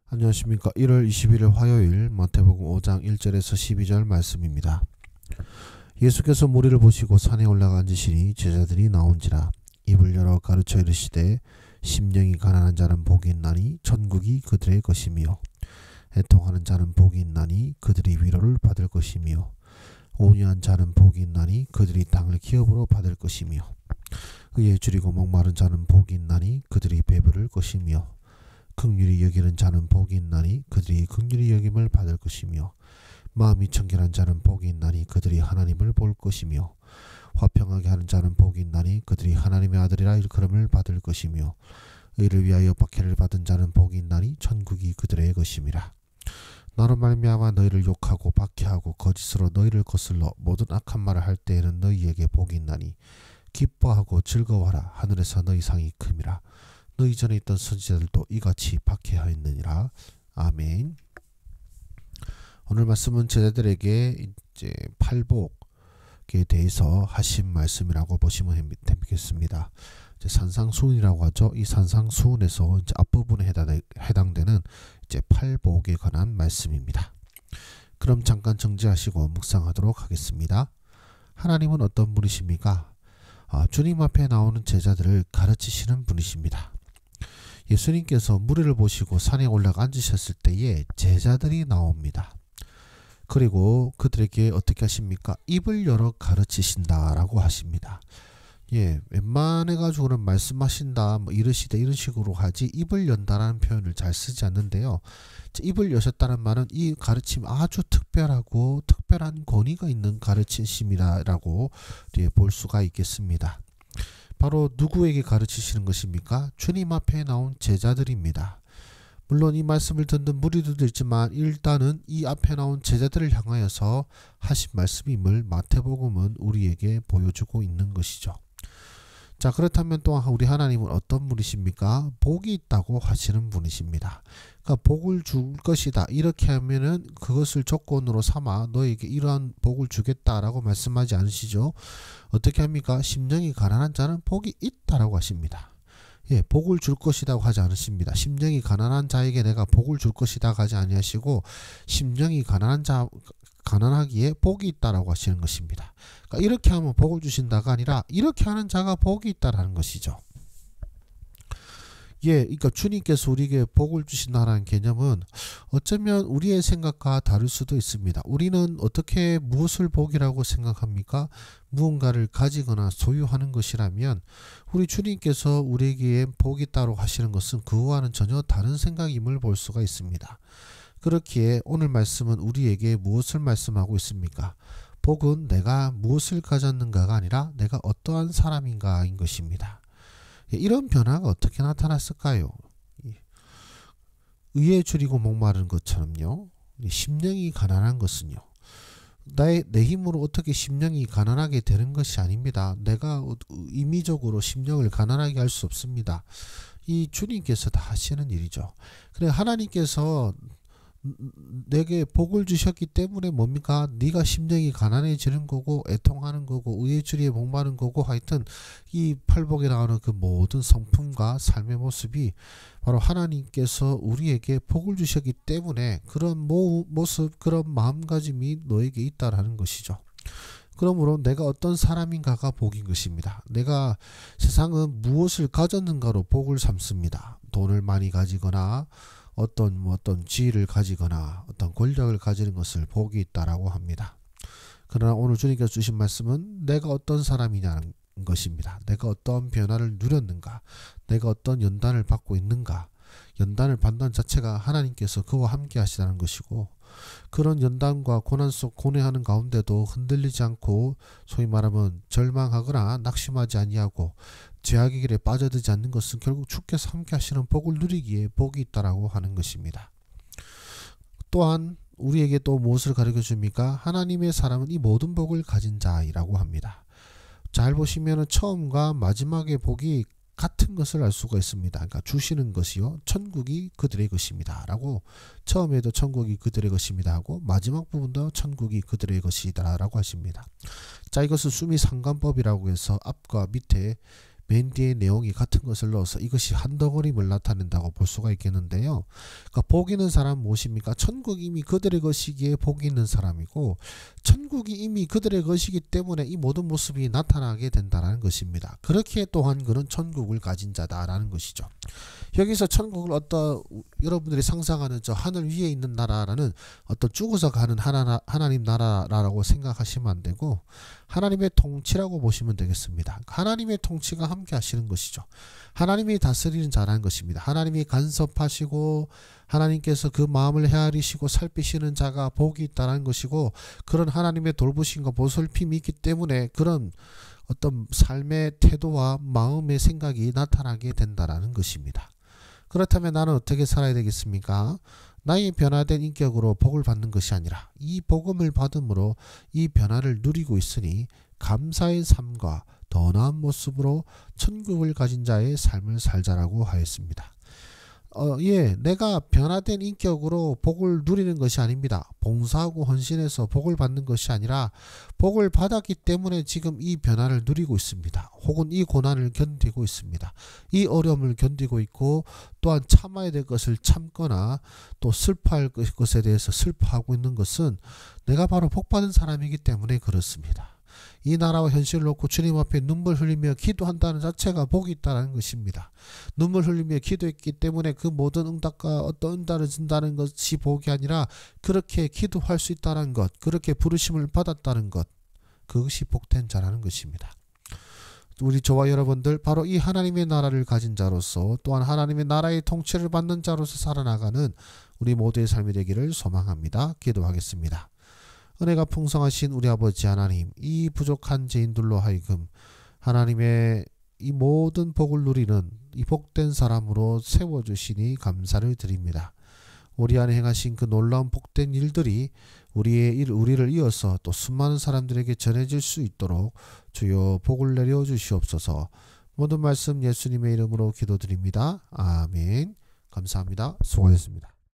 안녕하십니까. 1월 21일 화요일 마태복음 5장 1절에서 12절 말씀입니다. 예수께서 무리를 보시고 산에 올라가 앉으시니 제자들이 나온지라 입을 열어 가르쳐 이르시되 심령이 가난한 자는 복이 있나니 천국이 그들의 것이며 애통하는 자는 복이 있나니 그들이 위로를 받을 것이며 온유한 자는 복이 있나니 그들이 땅을 기업으로 받을 것이며 의에 줄이고 목마른 자는 복이 있나니 그들이 배부를 것이며 긍휼히 여기는 자는 복이 있나니 그들이 긍휼히 여김을 받을 것이며 마음이 청결한 자는 복이 있나니 그들이 하나님을 볼 것이며 화평하게 하는 자는 복이 있나니 그들이 하나님의 아들이라 일컬음을 받을 것이며 의를 위하여 박해를 받은 자는 복이 있나니 천국이 그들의 것임이라. 나로 말미암아 너희를 욕하고 박해하고 거짓으로 너희를 거슬러 모든 악한 말을 할 때에는 너희에게 복이 있나니 기뻐하고 즐거워하라. 하늘에서 너희 상이 큼이라. 너희 전에 있던 선지자들도 이같이 박해하였느니라. 아멘. 오늘 말씀은 제자들에게 이제 팔복에 대해서 하신 말씀이라고 보시면 되겠습니다. 이제 산상수훈이라고 하죠. 이 산상수훈에서 이제 앞부분에 해당되는 이제 팔복에 관한 말씀입니다. 그럼 잠깐 정지하시고 묵상하도록 하겠습니다. 하나님은 어떤 분이십니까? 주님 앞에 나오는 제자들을 가르치시는 분이십니다. 예수님께서 무리를 보시고 산에 올라가 앉으셨을 때에 제자들이 나옵니다. 그리고 그들에게 어떻게 하십니까? 입을 열어 가르치신다라고 하십니다. 웬만해가지고는 말씀하신다, 이르시되 이런 식으로 하지 입을 연다라는 표현을 잘 쓰지 않는데요. 입을 여셨다는 말은 이 가르침 아주 특별하고 특별한 권위가 있는 가르치심이라고 볼 수가 있겠습니다. 바로 누구에게 가르치시는 것입니까? 주님 앞에 나온 제자들입니다. 물론 이 말씀을 듣는 무리들도 있지만 일단은 이 앞에 나온 제자들을 향하여서 하신 말씀임을 마태복음은 우리에게 보여주고 있는 것이죠. 자, 그렇다면 또한 우리 하나님은 어떤 분이십니까? 복이 있다고 하시는 분이십니다. 그러니까 복을 줄 것이다. 이렇게 하면은 그것을 조건으로 삼아 너에게 이러한 복을 주겠다라고 말씀하지 않으시죠. 어떻게 합니까? 심령이 가난한 자는 복이 있다라고 하십니다. 복을 줄 것이라고 하지 않으십니다. 심령이 가난한 자에게 내가 복을 줄 것이다 하지 아니하시고 심령이 가난하기에 복이 있다라고 하시는 것입니다. 그러니까 이렇게 하면 복을 주신다가 아니라 이렇게 하는 자가 복이 있다라는 것이죠. 그러니까 주님께서 우리에게 복을 주신다는 개념은 어쩌면 우리의 생각과 다를 수도 있습니다. 우리는 어떻게 무엇을 복이라고 생각합니까? 무언가를 가지거나 소유하는 것이라면 우리 주님께서 우리에게 복이 있다고 하시는 것은 그와는 전혀 다른 생각임을 볼 수가 있습니다. 그렇기에 오늘 말씀은 우리에게 무엇을 말씀하고 있습니까? 복은 내가 무엇을 가졌는가가 아니라 내가 어떠한 사람인가인 것입니다. 이런 변화가 어떻게 나타났을까요? 의에 줄이고 목마른 것처럼요. 심령이 가난한 것은요. 내 힘으로 어떻게 심령이 가난하게 되는 것이 아닙니다. 내가 임의적으로 심령을 가난하게 할 수 없습니다. 이 주님께서 다 하시는 일이죠. 그래 하나님께서 내게 복을 주셨기 때문에 뭡니까? 네가 심령이 가난해지는 거고 애통하는 거고 의에 줄이에 목마른 거고 하여튼 이 팔복에 나오는 그 모든 성품과 삶의 모습이 바로 하나님께서 우리에게 복을 주셨기 때문에 그런 모습 그런 마음가짐이 너에게 있다라는 것이죠. 그러므로 내가 어떤 사람인가가 복인 것입니다. 내가 세상은 무엇을 가졌는가로 복을 삼습니다. 돈을 많이 가지거나 어떤 지위를 가지거나 어떤 권력을 가지는 것을 복이 있다라고 합니다. 그러나 오늘 주님께서 주신 말씀은 내가 어떤 사람이냐는 것입니다. 내가 어떤 변화를 누렸는가, 내가 어떤 연단을 받고 있는가. 연단을 받는 자체가 하나님께서 그와 함께 하시다는 것이고 그런 연단과 고난 속 고뇌하는 가운데도 흔들리지 않고 소위 말하면 절망하거나 낙심하지 아니하고 죄악의 길에 빠져들지 않는 것은 결국 주께서 함께 하시는 복을 누리기에 복이 있다라고 하는 것입니다. 또한 우리에게 또 무엇을 가르쳐 줍니까? 하나님의 사람은 이 모든 복을 가진 자이라고 합니다. 잘 보시면 처음과 마지막의 복이 같은 것을 알 수가 있습니다. 그러니까 주시는 것이요 천국이 그들의 것입니다 라고 처음에도 천국이 그들의 것입니다 하고 마지막 부분도 천국이 그들의 것이다 라고 하십니다. 자, 이것을 수미상관법이라고 해서 앞과 밑에 맨 뒤에 내용이 같은 것을 넣어서 이것이 한 덩어림을 나타낸다고 볼 수가 있겠는데요. 그러니까 복 있는 사람 무엇입니까? 천국이 이미 그들의 것이기에 복이 있는 사람이고, 천국이 이미 그들의 것이기 때문에 이 모든 모습이 나타나게 된다는 것입니다. 그렇게 또한 그는 천국을 가진 자다라는 것이죠. 여기서 천국을 여러분들이 상상하는 저 하늘 위에 있는 나라라는 어떤 죽어서 가는 하나님 나라라고 생각하시면 안 되고, 하나님의 통치라고 보시면 되겠습니다. 하나님의 통치가 함께 하시는 것이죠. 하나님이 다스리는 자라는 것입니다. 하나님이 간섭하시고 하나님께서 그 마음을 헤아리시고 살피시는 자가 복이 있다는 것이고, 그런 하나님의 돌보심과 보살핌이 있기 때문에 그런 어떤 삶의 태도와 마음의 생각이 나타나게 된다는 것입니다. 그렇다면 나는 어떻게 살아야 되겠습니까? 나의 변화된 인격으로 복을 받는 것이 아니라 이 복음을 받음으로 이 변화를 누리고 있으니 감사의 삶과 더 나은 모습으로 천국을 가진 자의 삶을 살자라고 하였습니다. 내가 변화된 인격으로 복을 누리는 것이 아닙니다. 봉사하고 헌신해서 복을 받는 것이 아니라 복을 받았기 때문에 지금 이 변화를 누리고 있습니다. 혹은 이 고난을 견디고 있습니다. 이 어려움을 견디고 있고, 또한 참아야 될 것을 참거나 또 슬퍼할 것에 대해서 슬퍼하고 있는 것은 내가 바로 복받은 사람이기 때문에 그렇습니다. 이 나라와 현실을 놓고 주님 앞에 눈물 흘리며 기도한다는 자체가 복이 있다는 것입니다. 눈물 흘리며 기도했기 때문에 그 모든 응답과 어떤 응답을 준다는 것이 복이 아니라 그렇게 기도할 수 있다는 것, 그렇게 부르심을 받았다는 것, 그것이 복된 자라는 것입니다. 우리 저와 여러분들 바로 이 하나님의 나라를 가진 자로서, 또한 하나님의 나라의 통치를 받는 자로서 살아나가는 우리 모두의 삶이 되기를 소망합니다. 기도하겠습니다. 은혜가 풍성하신 우리 아버지 하나님, 이 부족한 죄인들로 하여금 하나님의 이 모든 복을 누리는 이 복된 사람으로 세워주시니 감사를 드립니다. 우리 안에 행하신 그 놀라운 복된 일들이 우리를 이어서 또 수많은 사람들에게 전해질 수 있도록 주여 복을 내려 주시옵소서. 모든 말씀 예수님의 이름으로 기도드립니다. 아멘. 감사합니다. 수고하셨습니다.